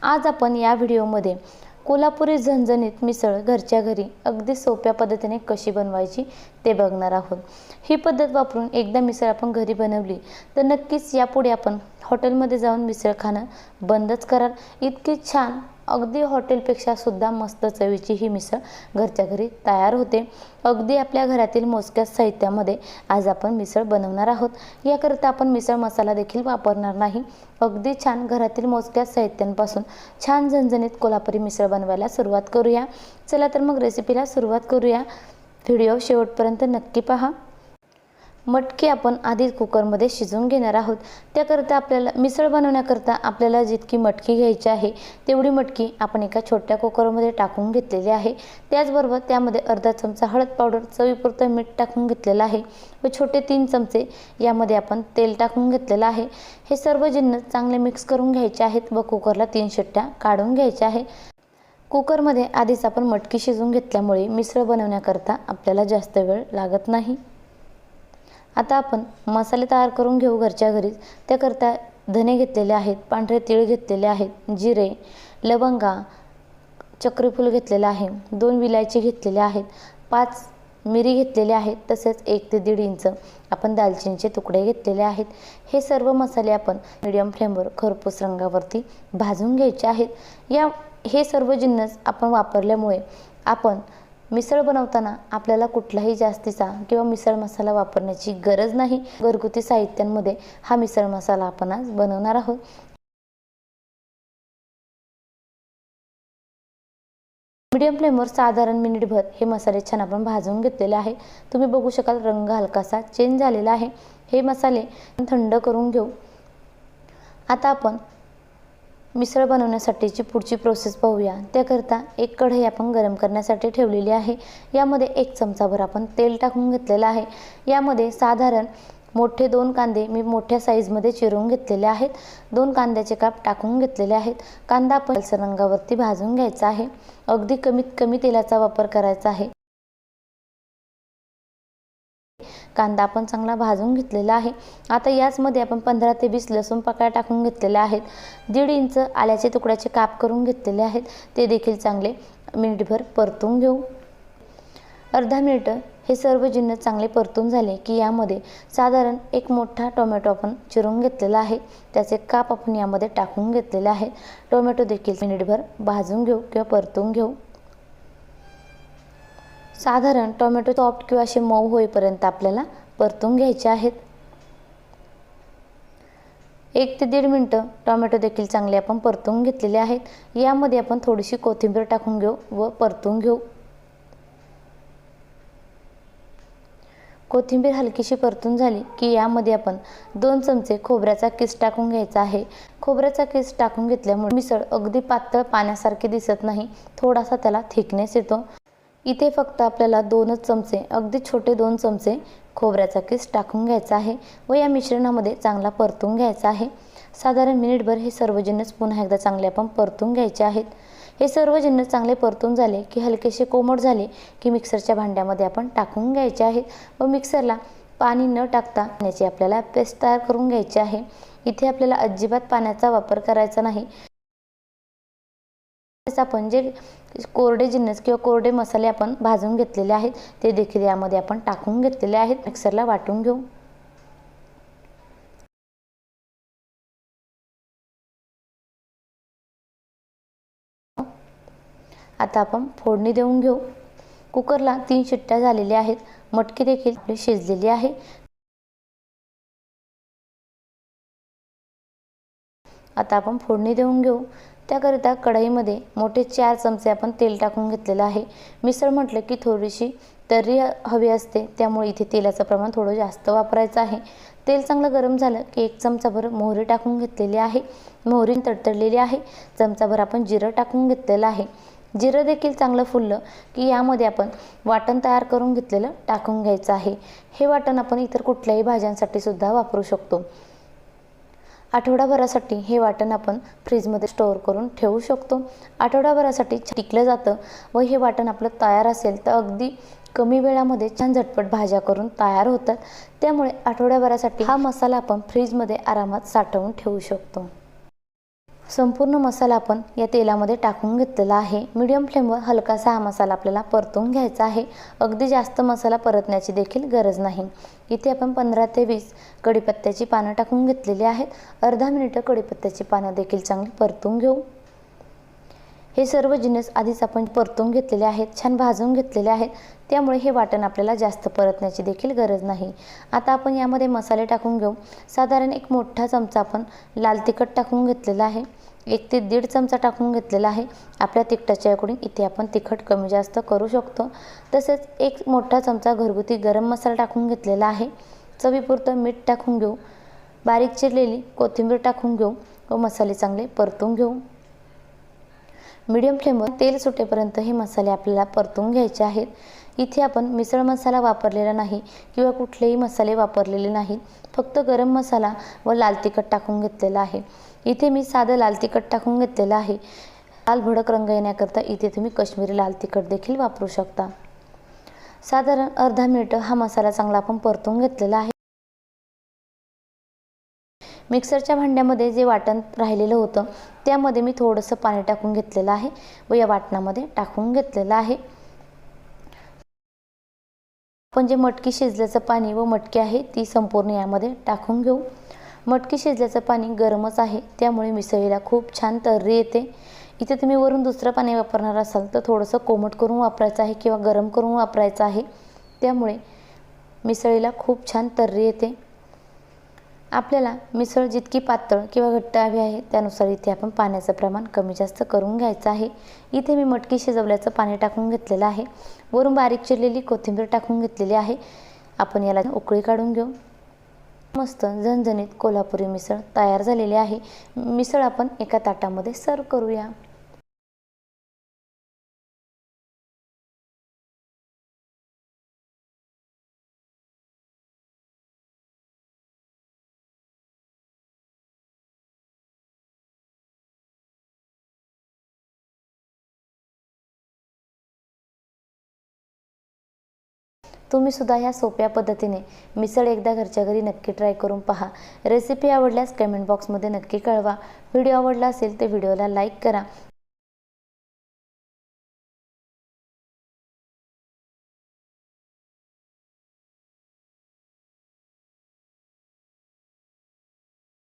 आज आपण या व्हिडिओमध्ये कोल्हापुरी झणझणीत मिसळ घरच्या घरी अगदी सोप्या पद्धतीने कशी बनवायची ते बघणार आहोत। ही पद्धत वापरून एकदा मिसळ आपण घरी बनवली तर नक्कीच यापुढे आपण हॉटेलमध्ये जाऊन मिसळ खाणं बंदच कराल। इतकी छान अगदी हॉटेलपेक्षा सुद्धा मस्त चवीची ही मिसळ घरच्या घरी तयार होते। अगदी आपल्या घरातील मोजक्या साहित्यामध्ये आज आपण मिसळ बनवणार आहोत। याकरता आपण मिसळ मसाला देखील वापरणार नाही। अगदी छान घरातील मोजक्या साहित्यांपासून छान झणझणीत कोल्हापुरी मिसळ बनवायला सुरुवात करूया। चला तर मग रेसिपीला सुरुवात करूया। व्हिडिओ शेवटपर्यंत नक्की पहा। मटकी आपण आधी कुकरमध्ये शिजवून घेणार आहोत। त्याकरता आपल्याला मिसळ बनवण्याकरता आपल्याला जितकी मटकी घ्यायची आहे तेवढी मटकी आपण एका छोट्या कुकरमध्ये टाकून घेतलेली आहे। त्याचबरोबर त्यामध्ये अर्धा चमचा हळद पावडर, चवीपुरतं मीठ टाकून घेतलेलं आहे व छोटे 3 चमचे यामध्ये आपण तेल टाकून घेतलेलं आहे। हे सर्व जिन्नस चांगले मिक्स करून घ्यायचे आहेत व कुकरला 3 शिट्ट्या काढून घ्यायच्या आहे। कुकरमध्ये आधीच आपण मटकी शिजवून घेतल्यामुळे मिसळ बनवण्याकरता आपल्याला जास्त वेळ लागत नाही। आता आपण मसाले तयार करून घेऊ घरच्या घरीच। त्याकरता धने घेतलेले आहेत, पांढरे तीळ घेतलेले आहेत, जिरे, लवंगा, चक्रीफूल घेतलेले आहे, 2 विलायची घेतलेले आहेत, 5 मिरी घेतलेले आहेत, तसेच 1 ते 1.5 इंच आपण दालचिनीचे तुकडे घेतलेले आहेत। हे सर्व मसाले आपण मीडियम फ्लेमवर खरपूस रंगावरती भाजून घ्यायचे आहेत। हे सर्व जिन्नस आपण वापरल्यामुळे आपण मिसळ बनवताना आपल्याला कुठलाही जास्तीचा किंवा मिसळ मसाला वापरण्याची गरज नाही। घरगुती साहित्यांमध्ये हा मिसळ मसाला आपण आज बनवणार आहोत। मीडियम फ्लेमवर साधारण मिनिटभर हे मसाले छान आपण भाजून घेतलेले आहे। तुम्ही बघू शकाल रंग हलकासा चेंज झालेला आहे। हे मसाले थंड करून घेऊ। आता आपण मिसळ बनवण्यासाठीची पुढची प्रोसेस पाहूया। त्याकरता एक कढई आपण गरम करण्यासाठी ठेवलेली आहे। यामध्ये 1 चमचाभर आपण तेल टाकून घेतलेलं आहे। यामध्ये साधारण मोठे 2 कांदे मी मोठ्या साईजमध्ये चिरून घेतलेले आहेत। 2 कांद्याचे काप टाकून घेतलेले आहेत। कांदा आपण लालसर रंगावरती भाजून घ्यायचा आहे। अगदी कमीत कमी तेलाचा वापर करायचा आहे। कांदा आपण चांगला भाजून घेतलेला आहे। आता याचमध्ये आपण 15 ते 20 लसूण पाकळ्या टाकून घेतलेल्या आहेत। 1.5 इंच आल्याचे तुकड्याचे काप करून घेतलेले आहेत, ते देखील चांगले मिनिटभर परतून घेऊ। अर्धा मिनिट हे सर्व जिन्नस चांगले परतून झाले की यामध्ये साधारण 1 मोठा टोमॅटो आपण चिरून घेतलेला आहे, त्याचे काप आपण यामध्ये टाकून घेतलेले आहेत। टोमॅटो देखील मिनिटभर भाजून घेऊ किंवा परतून घेऊ। साधारण टोमॅटो सॉफ्ट किंवा असे मऊ होईपर्यंत आपल्याला परतून घ्यायचे आहेत। 1 ते 1.5 मिनिट टोमॅटो देखील चांगले आपण परतून घेतलेले आहेत। यामध्ये आपण थोडीशी कोथिंबीर टाकून घेऊ व परतून घेऊ। कोथिंबीर हलकीशी परतून झाली की यामध्ये आपण 2 चमचे खोबऱ्याचा किस टाकून घ्यायचा आहे। खोबऱ्याचा किस टाकून घेतल्यामुळे मिसळ अगदी पातळ पाण्यासारखे दिसत नाही, थोडासा त्याला थिकनेस येतो। इथे फक्त आपल्याला 2च चमचे, अगदी छोटे 2 चमचे खोबऱ्याचा किस टाकून घ्यायचा आहे व या मिश्रणामध्ये चांगला परतून घ्यायचा आहे। साधारण मिनिटभर हे सर्व जिन्नस पुन्हा एकदा चांगले आपण परतून घ्यायचे आहेत। हे सर्व जिन्नस चांगले परतून झाले की हलकेसे कोमट झाले की मिक्सरच्या भांड्यामध्ये आपण टाकून घ्यायचे आहेत व मिक्सरला पाणी न टाकता याची आपल्याला पेस्ट तयार करून घ्यायची आहे। इथे आपल्याला अजिबात पाण्याचा वापर करायचा नाही। आपण जे कोरडे जिन्नस किंवा कोरडे मसाले आपण भाजून घेतलेले आहेत ते देखील यामध्ये आपण टाकून घेतलेले आहेत। मिक्सरला वाटून घेऊ। आता आपण फोडणी देऊन घेऊ। कुकरला 3 शिट्ट्या झालेल्या आहेत। मटकी देखील आपली शिजलेली आहे। आता आपण फोडणी देऊन घेऊ। त्याकरिता कढईमध्ये मोठे 4 चमचे आपण तेल टाकून घेतलेलं आहे। मिसळ म्हटलं की थोडीशी तर्री हवी असते, त्यामुळे इथे तेलाचं प्रमाण थोडं जास्त वापरायचं आहे। तेल चांगलं गरम झालं की 1 चमचाभर मोहरी टाकून घेतलेली आहे। मोहरी तडतडलेली आहे। चमचाभर आपण जिरं टाकून घेतलेलं आहे। जिरं देखील चांगलं फुललं की यामध्ये आपण वाटण तयार करून घेतलेलं टाकून घ्यायचं आहे। हे वाटण आपण इतर कुठल्याही भाज्यांसाठी सुद्धा वापरू शकतो। आठवडाभरासाठी हे वाटण आपण फ्रीजमध्ये स्टोअर करून ठेवू शकतो। आठवडाभरासाठी टिकलं जातं व हे वाटण आपलं तयार असेल तर अगदी कमी वेळामध्ये छान झटपट भाज्या करून तयार होतात। त्यामुळे आठवड्याभरासाठी हा मसाला आपण फ्रीजमध्ये आरामात साठवून ठेवू शकतो। संपूर्ण मसाला आपण या तेलामध्ये टाकून घेतलेला आहे। मीडियम फ्लेमवर हलकासा हा मसाला आपल्याला परतून घ्यायचा आहे। अगदी जास्त मसाला परतण्याची देखील गरज नाही। इथे आपण 15 ते 20 कढीपत्त्याची पानं टाकून घेतलेली आहेत। अर्धा मिनिट कढीपत्त्याची पानं देखील चांगली परतून घेऊ। हे सर्व जिन्नस आधीच आपण परतून घेतलेले आहेत, छान भाजून घेतलेले आहेत, त्यामुळे हे वाटण आपल्याला जास्त परतण्याची देखील गरज नाही। आता आपण यामध्ये मसाले टाकून घेऊ। साधारण एक मोठा चमचा आपण लाल तिखट टाकून घेतलेला आहे। 1 ते 1.5 चमचा टाकून घेतलेला आहे। आपल्या तिखटाच्या अकॉर्डिंग इथे आपण तिखट कमी जास्त करू शकतो। तसेच 1 मोठा चमचा घरगुती गरम मसाला टाकून घेतलेला आहे। चवीपुरतं मीठ टाकून घेऊ। बारीक चिरलेली कोथिंबीर टाकून घेऊ व मसाले चांगले परतून घेऊ। मीडियम फ्लेमवर तेल सुटेपर्यंत हे मसाले आपल्याला परतून घ्यायचे आहेत। इथे आपण मिसळ मसाला वापरलेला नाही किंवा कुठलेही मसाले वापरलेले नाहीत, फक्त गरम मसाला व लाल तिखट टाकून घेतलेला आहे। इथे मी साधं लाल तिखट टाकून घेतलेलं आहे। लाल भडक रंग येण्याकरता इथे तुम्ही काश्मीरी लाल तिखट देखील वापरू शकता। साधारण अर्धा मिनिट हा मसाला चांगला आपण परतून घेतलेला आहे। मिक्सरच्या भांड्यामध्ये जे वाटण राहिलेलं होतं त्यामध्ये मी थोडंसं पाणी टाकून घेतलेलं आहे व या वाटणामध्ये टाकून घेतलेलं आहे। आपण जे मटकी शिजल्याचं पाणी व मटकी आहे ती संपूर्ण यामध्ये टाकून घेऊ। मटकी शिजल्याचं पाणी गरमच आहे, त्यामुळे मिसळीला खूप छान तर्री येते। इथे तुम्ही वरून दुसरं पाणी वापरणार असाल तर थोडंसं कोमट करून वापरायचं आहे किंवा गरम करून वापरायचं आहे, त्यामुळे मिसळीला खूप छान तर्री येते। आपल्याला मिसळ जितकी पातळ किंवा घट्ट हवी आहे त्यानुसार इथे आपण पाण्याचं प्रमाण कमी जास्त करून घ्यायचं आहे। इथे मी मटकी शिजवल्याचं पाणी टाकून घेतलेलं आहे। वरून बारीक चिरलेली कोथिंबीर टाकून घेतलेली आहे। आपण याला उकळी काढून घेऊ। मस्त झणझणीत कोल्हापुरी मिसळ तयार झालेली आहे। मिसळ आपण एका ताटामध्ये सर्व करूया। तुम्ही सुद्धा ह्या सोप्या पद्धतीने मिसळ एकदा घरच्या घरी नक्की ट्राय करून पहा। रेसिपी आवडल्यास कमेंट बॉक्समध्ये नक्की कळवा। व्हिडिओ आवडला असेल तर व्हिडिओला लाईक करा